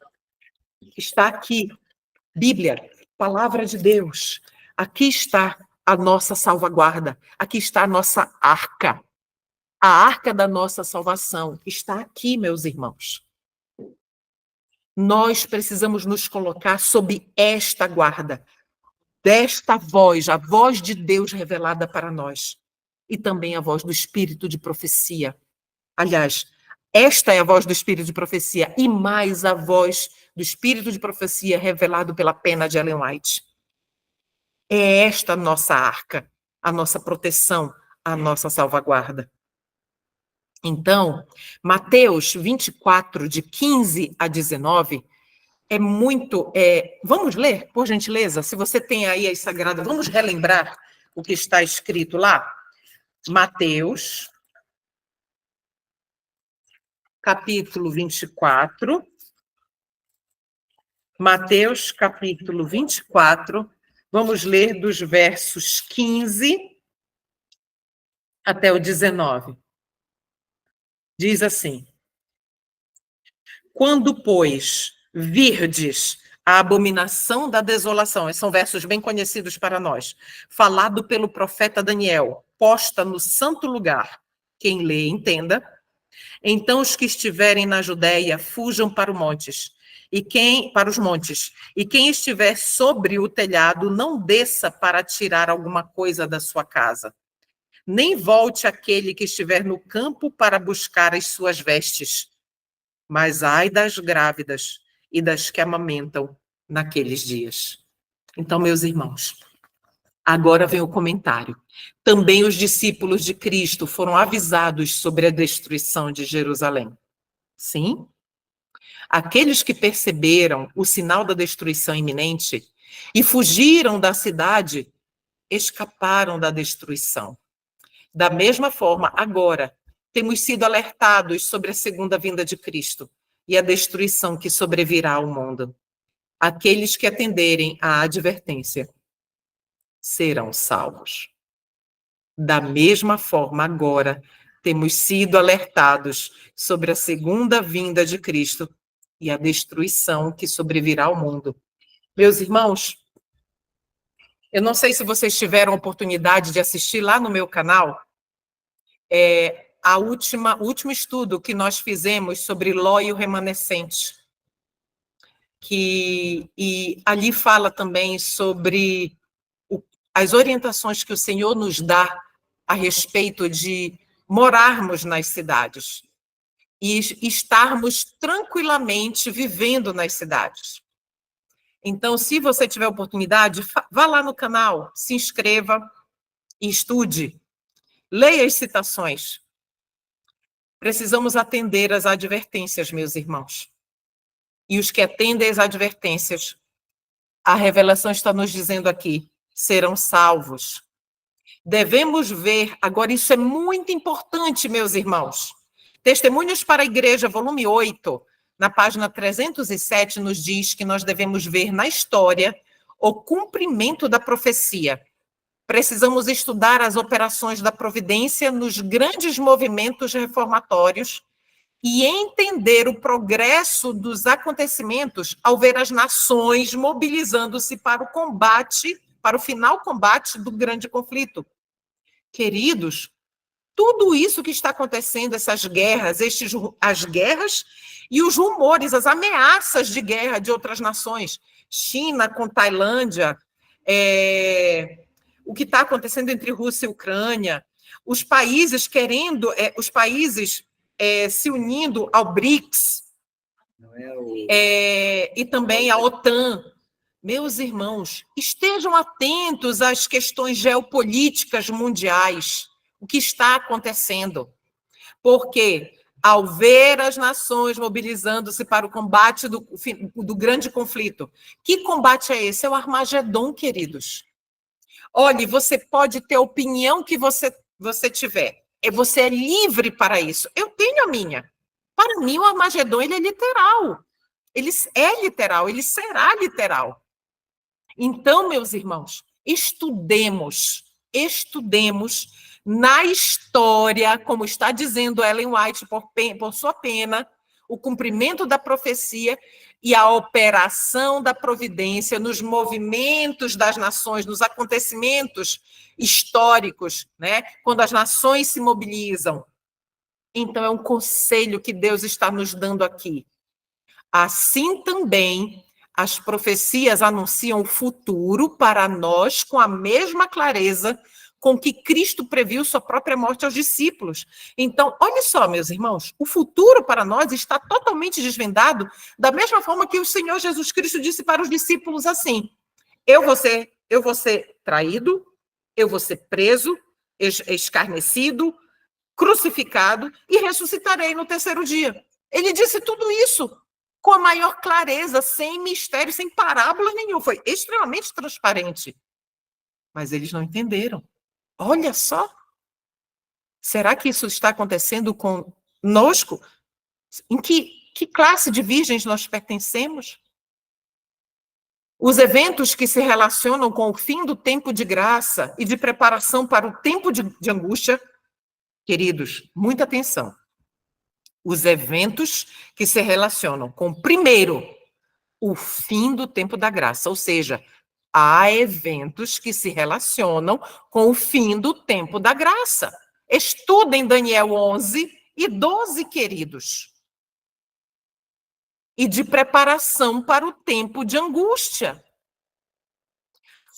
Speaker 1: Está aqui. Bíblia, palavra de Deus. Aqui está a nossa salvaguarda. Aqui está a nossa arca. A arca da nossa salvação está aqui, meus irmãos. Nós precisamos nos colocar sob esta guarda, desta voz, a voz de Deus revelada para nós. E também a voz do Espírito de profecia. Aliás, esta é a voz do Espírito de profecia e mais a voz do Espírito de profecia revelado pela pena de Ellen White. É esta a nossa arca, a nossa proteção, a nossa salvaguarda. Então, Mateus 24, de 15 a 19, é muito... vamos ler, por gentileza? Se você tem aí as sagradas, vamos relembrar o que está escrito lá? Mateus, capítulo 24. Mateus, capítulo 24. Vamos ler dos versos 15 até o 19. Diz assim: quando, pois, virdes a abominação da desolação, esses são versos bem conhecidos para nós, falado pelo profeta Daniel, posta no santo lugar, quem lê, entenda. Então os que estiverem na Judéia fujam para os montes, e quem estiver sobre o telhado não desça para tirar alguma coisa da sua casa. Nem volte aquele que estiver no campo para buscar as suas vestes. Mas ai das grávidas e das que amamentam naqueles dias. Então, meus irmãos, agora vem o comentário. Também os discípulos de Cristo foram avisados sobre a destruição de Jerusalém. Sim? Aqueles que perceberam o sinal da destruição iminente e fugiram da cidade, escaparam da destruição. Da mesma forma, agora, temos sido alertados sobre a segunda vinda de Cristo e a destruição que sobrevirá ao mundo. Aqueles que atenderem à advertência serão salvos. Da mesma forma, agora, temos sido alertados sobre a segunda vinda de Cristo e a destruição que sobrevirá ao mundo. Meus irmãos, eu não sei se vocês tiveram a oportunidade de assistir lá no meu canal, o último estudo que nós fizemos sobre Ló e o remanescente. E ali fala também sobre as orientações que o Senhor nos dá a respeito de morarmos nas cidades e estarmos tranquilamente vivendo nas cidades. Então, se você tiver oportunidade, vá lá no canal, se inscreva e estude. Leia as citações. Precisamos atender às advertências, meus irmãos. E os que atendem às advertências, a revelação está nos dizendo aqui, serão salvos. Devemos ver, agora isso é muito importante, meus irmãos. Testemunhos para a Igreja, volume 8, na página 307, nos diz que nós devemos ver na história o cumprimento da profecia. Precisamos estudar as operações da providência nos grandes movimentos reformatórios e entender o progresso dos acontecimentos ao ver as nações mobilizando-se para o combate, para o final combate do grande conflito. Queridos, tudo isso que está acontecendo, essas guerras, as guerras e os rumores, as ameaças de guerra de outras nações, China com Tailândia, o que está acontecendo entre Rússia e Ucrânia, os países se unindo ao BRICS, e também à OTAN. Meus irmãos, estejam atentos às questões geopolíticas mundiais, o que está acontecendo. Porque, ao ver as nações mobilizando-se para o combate do grande conflito, que combate é esse? É o Armagedon, queridos. Olhe, você pode ter a opinião que você tiver. Você é livre para isso. Eu tenho a minha. Para mim, o Armagedon ele é literal. Ele é literal, ele será literal. Então, meus irmãos, estudemos na história, como está dizendo Ellen White por sua pena, o cumprimento da profecia e a operação da providência nos movimentos das nações, nos acontecimentos históricos, né? Quando as nações se mobilizam. Então, é um conselho que Deus está nos dando aqui. Assim também, as profecias anunciam o futuro para nós com a mesma clareza com que Cristo previu sua própria morte aos discípulos. Então, olha só, meus irmãos, o futuro para nós está totalmente desvendado, da mesma forma que o Senhor Jesus Cristo disse para os discípulos assim: eu vou ser traído, eu vou ser preso, escarnecido, crucificado e ressuscitarei no terceiro dia. Ele disse tudo isso com a maior clareza, sem mistério, sem parábola nenhuma. Foi extremamente transparente. Mas eles não entenderam. Olha só. Será que isso está acontecendo conosco? Em que classe de virgens nós pertencemos? Os eventos que se relacionam com o fim do tempo de graça e de preparação para o tempo de angústia, queridos, muita atenção. Os eventos que se relacionam com, primeiro, o fim do tempo da graça, ou seja, há eventos que se relacionam com o fim do tempo da graça. Estudem Daniel 11 e 12, queridos. E de preparação para o tempo de angústia.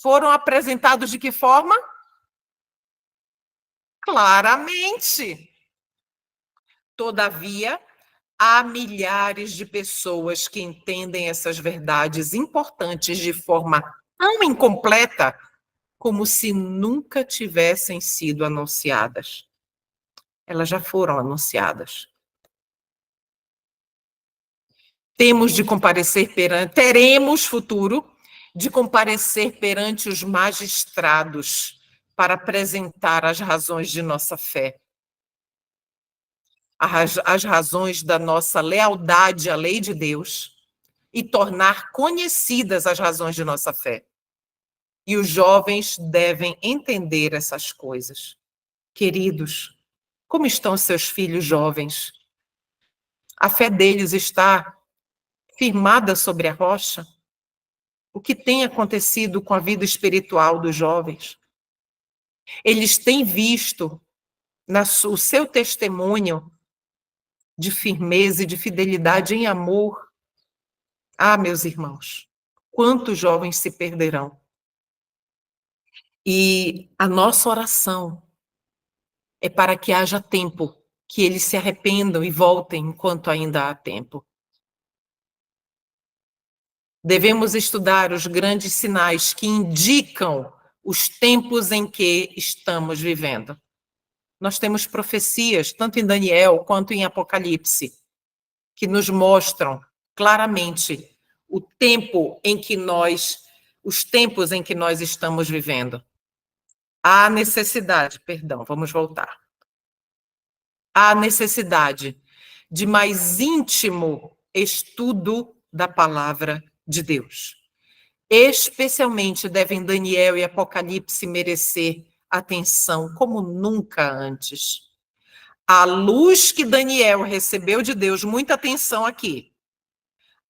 Speaker 1: Foram apresentados de que forma? Claramente. Todavia, há milhares de pessoas que entendem essas verdades importantes de forma tão incompleta como se nunca tivessem sido anunciadas. Elas já foram anunciadas. Teremos futuro de comparecer perante os magistrados para apresentar as razões de nossa fé. As razões da nossa lealdade à lei de Deus e tornar conhecidas as razões de nossa fé. E os jovens devem entender essas coisas. Queridos, como estão os seus filhos jovens? A fé deles está firmada sobre a rocha? O que tem acontecido com a vida espiritual dos jovens? Eles têm visto o seu testemunho de firmeza e de fidelidade em amor. Ah, meus irmãos, quantos jovens se perderão? E a nossa oração é para que haja tempo, que eles se arrependam e voltem enquanto ainda há tempo. Devemos estudar os grandes sinais que indicam os tempos em que estamos vivendo. Nós temos profecias, tanto em Daniel quanto em Apocalipse, que nos mostram claramente os tempos em que nós estamos vivendo. Há necessidade, perdão, vamos voltar. Há necessidade de mais íntimo estudo da palavra de Deus. Especialmente devem Daniel e Apocalipse merecer atenção como nunca antes. A luz que Daniel recebeu de Deus, muita atenção aqui.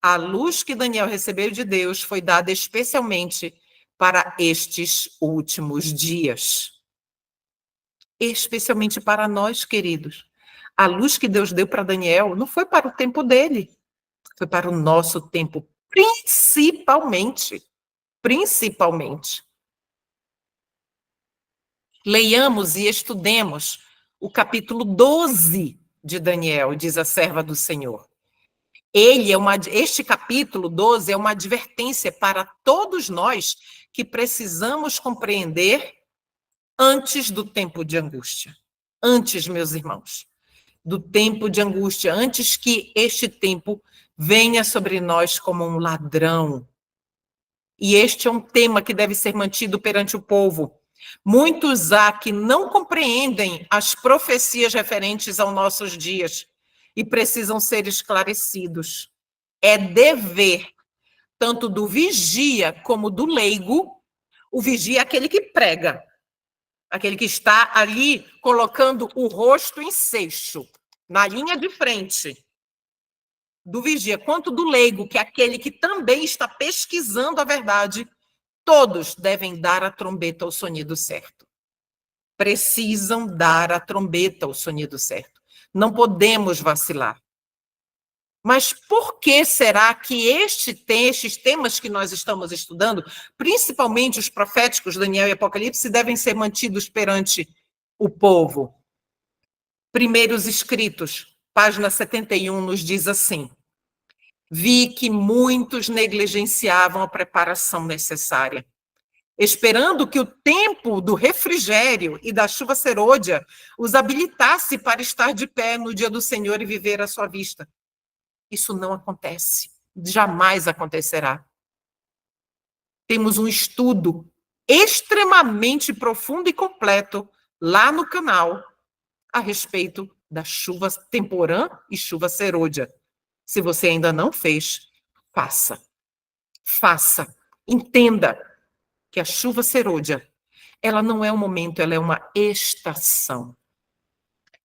Speaker 1: A luz que Daniel recebeu de Deus foi dada especialmente para estes últimos dias. Especialmente para nós, queridos. A luz que Deus deu para Daniel não foi para o tempo dele, foi para o nosso tempo, principalmente. Leiamos e estudemos o capítulo 12 de Daniel, diz a serva do Senhor. Este capítulo 12 é uma advertência para todos nós que precisamos compreender antes do tempo de angústia. Antes, meus irmãos, do tempo de angústia, antes que este tempo venha sobre nós como um ladrão. E este é um tema que deve ser mantido perante o povo. Muitos há que não compreendem as profecias referentes aos nossos dias e precisam ser esclarecidos. É dever, tanto do vigia como do leigo. O vigia é aquele que prega, aquele que está ali colocando o rosto em seixo, na linha de frente. Do vigia, quanto do leigo, que é aquele que também está pesquisando a verdade, todos devem dar a trombeta ao sonido certo. Precisam dar a trombeta ao sonido certo. Não podemos vacilar. Mas por que será que estes temas que nós estamos estudando, principalmente os proféticos, Daniel e Apocalipse, devem ser mantidos perante o povo? Primeiros Escritos, página 71, nos diz assim: vi que muitos negligenciavam a preparação necessária, esperando que o tempo do refrigério e da chuva serôdia os habilitasse para estar de pé no dia do Senhor e viver à sua vista. Isso não acontece, jamais acontecerá. Temos um estudo extremamente profundo e completo lá no canal a respeito da chuva temporã e chuva serôdia. Se você ainda não fez, faça. Faça. Entenda que a chuva serôdia, ela não é um momento, ela é uma estação.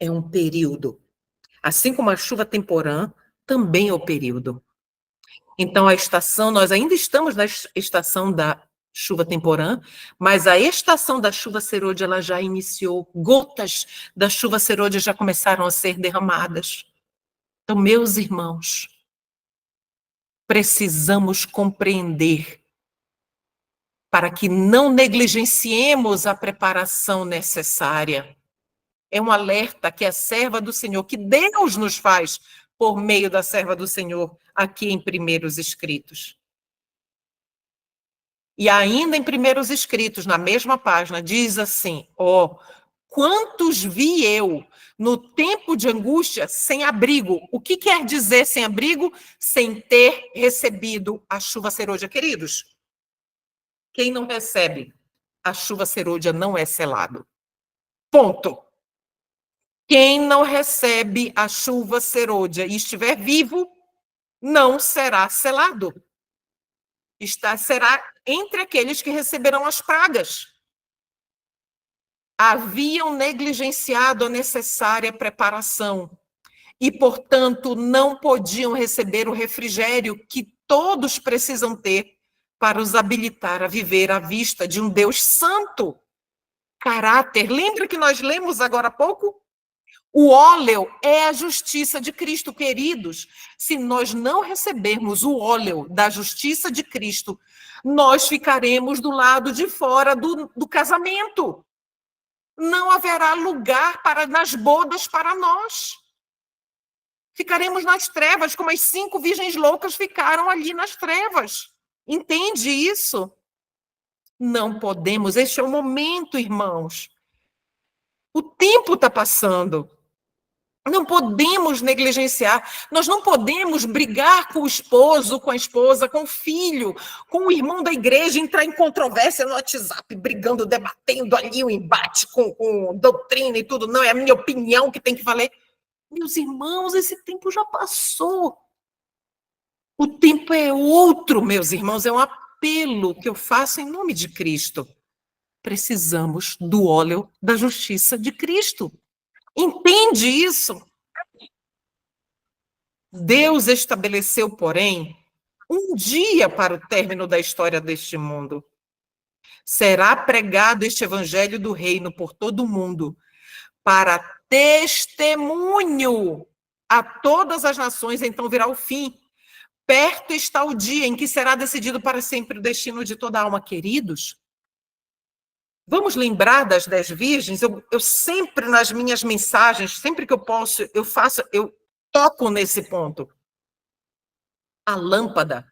Speaker 1: É um período. Assim como a chuva temporã, também é o período. Então, a estação, nós ainda estamos na estação da chuva temporã, mas a estação da chuva serôdia, ela já iniciou. Gotas da chuva serôdia já começaram a ser derramadas. Então, meus irmãos, precisamos compreender para que não negligenciemos a preparação necessária. É um alerta que a serva do Senhor, que Deus nos faz por meio da serva do Senhor, aqui em Primeiros Escritos. E ainda em Primeiros Escritos, na mesma página, diz assim: quantos vi eu no tempo de angústia sem abrigo. O que quer dizer sem abrigo? Sem ter recebido a chuva serôdia, queridos. Quem não recebe a chuva serôdia não é selado. Ponto. Quem não recebe a chuva serôdia e estiver vivo, não será selado. Será entre aqueles que receberão as pragas. Haviam negligenciado a necessária preparação e, portanto, não podiam receber o refrigério que todos precisam ter para os habilitar a viver à vista de um Deus santo. Caráter. Lembra que nós lemos agora há pouco? O óleo é a justiça de Cristo, queridos. Se nós não recebermos o óleo da justiça de Cristo, nós ficaremos do lado de fora do casamento. Não haverá lugar nas bodas para nós. Ficaremos nas trevas, como as 5 virgens loucas ficaram ali nas trevas. Entende isso? Não podemos. Este é o momento, irmãos. O tempo está passando. Não podemos negligenciar, nós não podemos brigar com o esposo, com a esposa, com o filho, com o irmão da igreja, entrar em controvérsia no WhatsApp, brigando, debatendo ali o embate com doutrina e tudo. Não, é a minha opinião que tem que valer. Meus irmãos, esse tempo já passou. O tempo é outro, meus irmãos, é um apelo que eu faço em nome de Cristo. Precisamos do óleo da justiça de Cristo. Entende isso? Deus estabeleceu, porém, um dia para o término da história deste mundo. Será pregado este evangelho do reino por todo o mundo, para testemunho a todas as nações, então virá o fim. Perto está o dia em que será decidido para sempre o destino de toda alma, queridos. Vamos lembrar das 10 virgens? Eu sempre, nas minhas mensagens, sempre que eu posso, eu toco nesse ponto. A lâmpada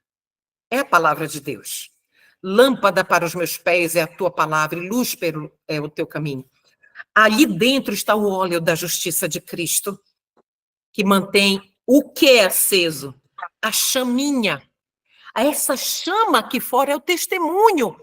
Speaker 1: é a palavra de Deus. Lâmpada para os meus pés é a tua palavra e luz é o teu caminho. Ali dentro está o óleo da justiça de Cristo, que mantém o que é aceso? A chaminha. Essa chama aqui fora é o testemunho,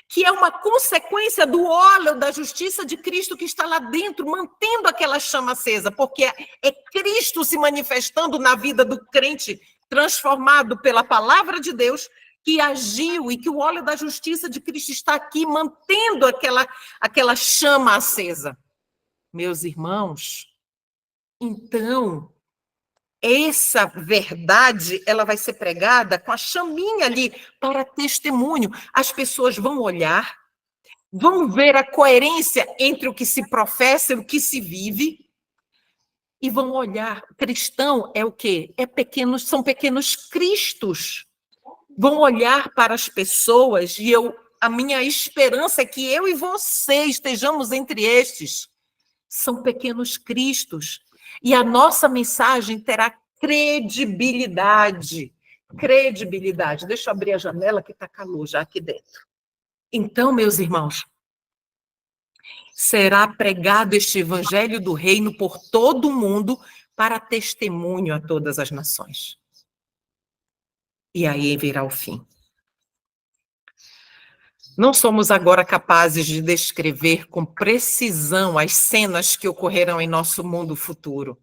Speaker 1: que é uma consequência do óleo da justiça de Cristo que está lá dentro, mantendo aquela chama acesa, porque é Cristo se manifestando na vida do crente, transformado pela palavra de Deus, que agiu e que o óleo da justiça de Cristo está aqui, mantendo aquela chama acesa. Meus irmãos, então, essa verdade, ela vai ser pregada com a chaminha ali para testemunho. As pessoas vão olhar, vão ver a coerência entre o que se professa e o que se vive, e vão olhar. Cristão é o quê? São pequenos cristos. Vão olhar para as pessoas e a minha esperança é que eu e você estejamos entre estes. São pequenos cristos. E a nossa mensagem terá credibilidade. Credibilidade. Deixa eu abrir a janela que está calor já aqui dentro. Então, meus irmãos, será pregado este evangelho do reino por todo o mundo para testemunho a todas as nações. E aí virá o fim. Não somos agora capazes de descrever com precisão as cenas que ocorrerão em nosso mundo futuro.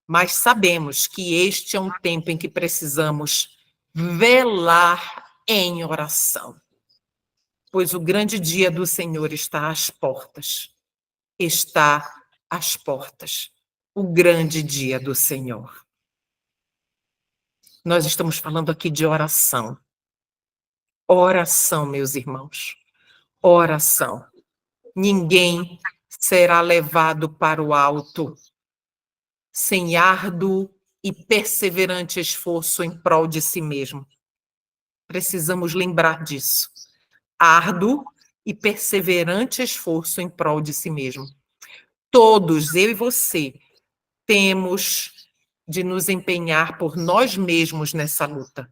Speaker 1: Mas sabemos que este é um tempo em que precisamos velar em oração. Pois o grande dia do Senhor está às portas. Está às portas. O grande dia do Senhor. Nós estamos falando aqui de oração. Oração, meus irmãos. Oração. Ninguém será levado para o alto sem árduo e perseverante esforço em prol de si mesmo. Precisamos lembrar disso. Árduo e perseverante esforço em prol de si mesmo. Todos, eu e você, temos de nos empenhar por nós mesmos nessa luta.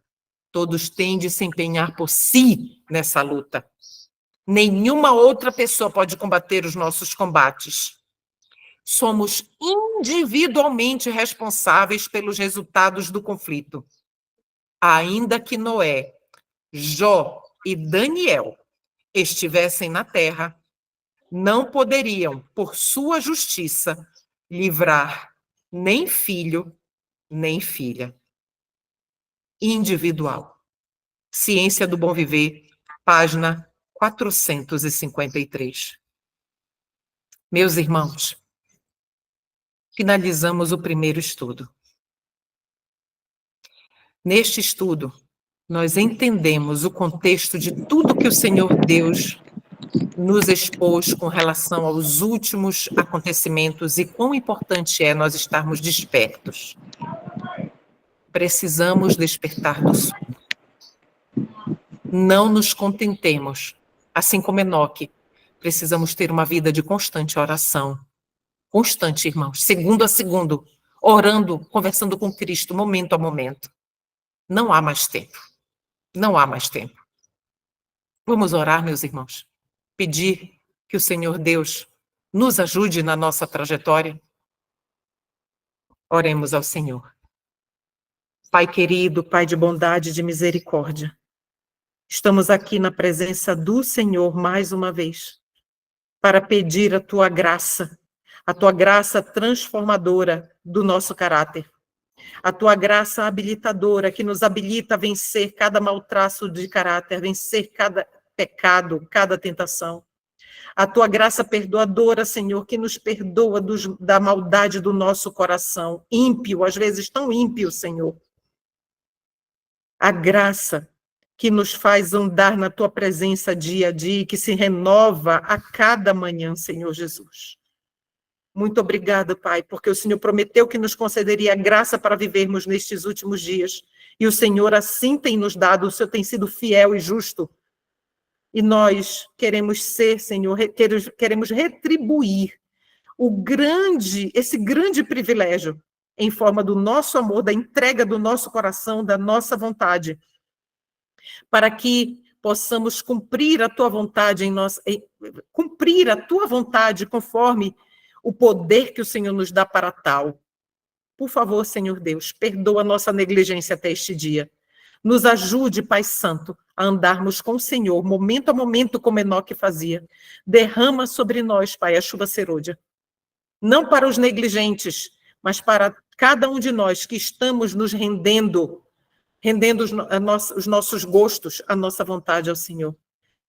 Speaker 1: Todos têm de se empenhar por si nessa luta. Nenhuma outra pessoa pode combater os nossos combates. Somos individualmente responsáveis pelos resultados do conflito. Ainda que Noé, Jó e Daniel estivessem na terra, não poderiam, por sua justiça, livrar nem filho, nem filha. Individual. Ciência do Bom Viver, página 453. Meus irmãos, finalizamos o primeiro estudo. Neste estudo, nós entendemos o contexto de tudo que o Senhor Deus nos expôs com relação aos últimos acontecimentos e quão importante é nós estarmos despertos. Precisamos despertar do sono. Não nos contentemos, assim como Enoque, precisamos ter uma vida de constante oração. Constante, irmãos, segundo a segundo, orando, conversando com Cristo, momento a momento. Não há mais tempo. Não há mais tempo. Vamos orar, meus irmãos. Pedir que o Senhor Deus nos ajude na nossa trajetória. Oremos ao Senhor. Pai querido, Pai de bondade e de misericórdia, estamos aqui na presença do Senhor mais uma vez, para pedir a tua graça transformadora do nosso caráter, a tua graça habilitadora que nos habilita a vencer cada mau traço de caráter, vencer cada pecado, cada tentação. A tua graça perdoadora, Senhor, que nos perdoa da maldade do nosso coração, ímpio, às vezes tão ímpio, Senhor. A graça que nos faz andar na tua presença dia a dia, que se renova a cada manhã, Senhor Jesus. Muito obrigada, Pai, porque o Senhor prometeu que nos concederia a graça para vivermos nestes últimos dias. E o Senhor assim tem nos dado, o Senhor tem sido fiel e justo. E nós queremos ser, Senhor, queremos retribuir esse grande privilégio em forma do nosso amor, da entrega do nosso coração, da nossa vontade, para que possamos cumprir a tua vontade cumprir a tua vontade conforme o poder que o Senhor nos dá para tal. Por favor, Senhor Deus, perdoa a nossa negligência até este dia. Nos ajude, Pai Santo, a andarmos com o Senhor, momento a momento, como Enoque fazia. Derrama sobre nós, Pai, a chuva serôdia. Não para os negligentes, mas para cada um de nós que estamos nos rendendo os nossos gostos, a nossa vontade ao Senhor.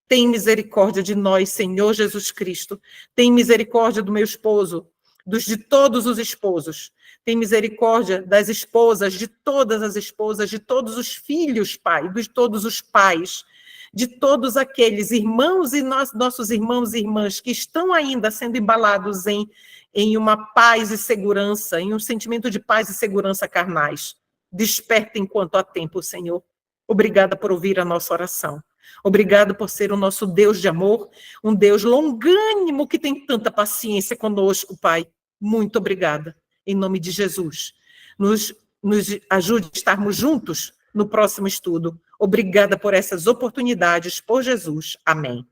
Speaker 1: Tem misericórdia de nós, Senhor Jesus Cristo. Tem misericórdia do meu esposo, de todos os esposos. Tem misericórdia das esposas, de todas as esposas, de todos os filhos, Pai, de todos os pais, de todos aqueles irmãos e nossos irmãos e irmãs que estão ainda sendo embalados em uma paz e segurança, em um sentimento de paz e segurança carnais. Desperta enquanto há tempo, Senhor. Obrigada por ouvir a nossa oração. Obrigado por ser o nosso Deus de amor, um Deus longânimo que tem tanta paciência conosco, Pai. Muito obrigada. Em nome de Jesus. Nos ajude a estarmos juntos no próximo estudo. Obrigada por essas oportunidades, por Jesus. Amém.